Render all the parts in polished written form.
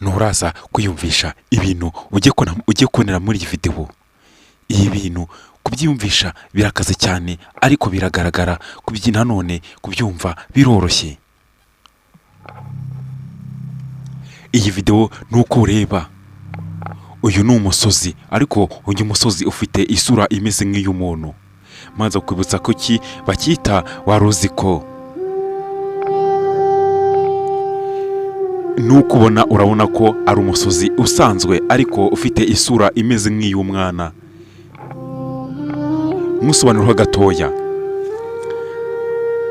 nturaza kwiyumvisha ibintu ugiye kubonera muri iyi video. Iyi bintu kubyiyumvisha birakaze cyane, ariko biragaragara kubyina none kubyumva biroroshye. Iyi video nuko ureba, uyu ni umusozi, ariko uyu musozi ufite isura imeze nk'iy'umuntu. Manza kwibutsa ko bakita waruziko. Nukubona urabona ko ari umusozi usanzwe, ariko ufite isura imeze nk'iy'umwana. Musobanuro gatoya,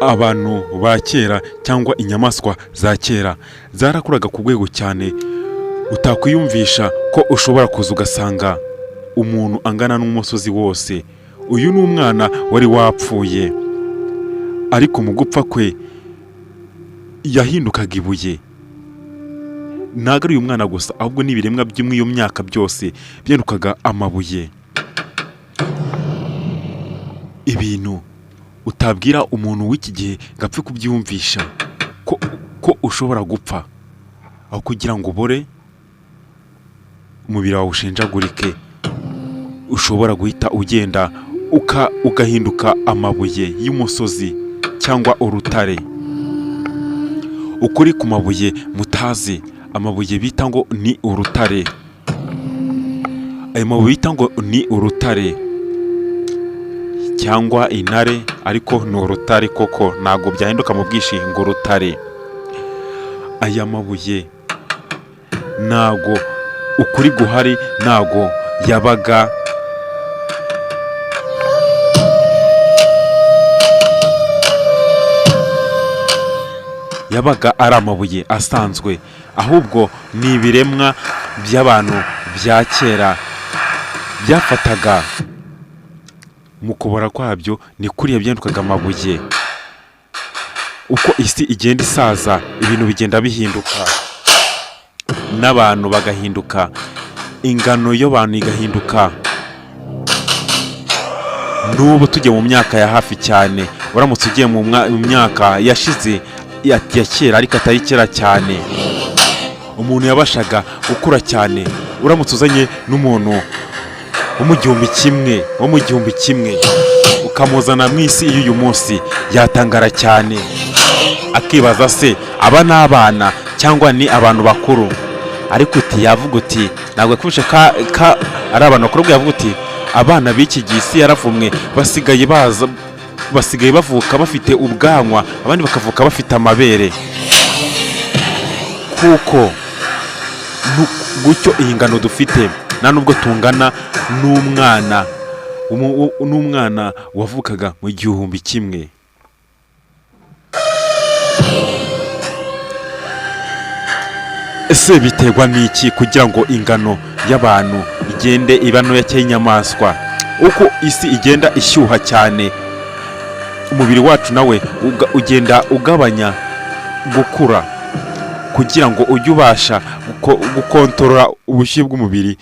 abantu ba kera cyangwa inyamaswa za kera zarakuraga ku rwego cyane utakwiyumvisha ko ushobora kuza ugasanga umuntu angana n'umusozi wose. Uyu ni umwana wari wapfuye, ariko mu gupfa kwe yahindukaga ibuye. Ntabwo ari uyu mwana gusa, ahubwo n'ibiremwa byo muri iyo myaka byose byahindukaga amabuye. Ibintu utabwira umuntu w'iki gihe gapfe kubyumvisha ko ushobora gupfa, aho kugira ngo ubore umubiri wawe ushenjagurike, ushobora guhita ugenda ugahinduka amabuye y'umusozi cyangwa urutare. Ukuri ku mabuye mutazi, amabuye bita ngo ni urutare. Ayo mabuye bita ngo ni urutare cyangwa intare, ariko ni urutare koko, ntabwo byahinduka mu bwishingo urutare. Aya mabuye ntabwo ukuri guhari, ntabwo yabaga ari amabuye asanzwe, ahubwo ni ibiremwa by'abantu bya kera byafataga mu kubora kwabyo, ni kuriya byahindukaga amabuye. Uko isi igenda isaza, ibintu bigenda bihinduka, n'abantu bagahinduka, ingano y'abantu igahinduka. N'ubu tujye mu myaka ya hafi cyane, uramutse ugiye mu myaka yashize ya kera, ariko atari kera cyane, umuntu yabashaga gukura cyane. Uramutse uzanye n'umuntu wo mu gihumbi kimwe ukamuzana mu isi y'uyu munsi, yatangara cyane akibaza se aba ni abana cyangwa ni abantu bakuru. Ariko yavuga uti ntabwo yakubishe ari abantu bakuru, yavuga uti abana b'iki gihe isi yaravumwe, basigaye bavuka bafite ubwanwa, abandi bakavuka bafite amabere. Kuko gutyo iyi ngano dufite nta nubwo tungana n'umwana wavukaga mu gihumbi kimwe. Ese biterwa n'iki kugira ngo ingano y'abantu igende iba ntoya cy'inyamaswa? Uko isi igenda ishyuha cyane, umubiri wacu nawe ugenda ugabanya gukura, kugira ngo ujye ubasha gukontorora ubushyuhe bw'umubiri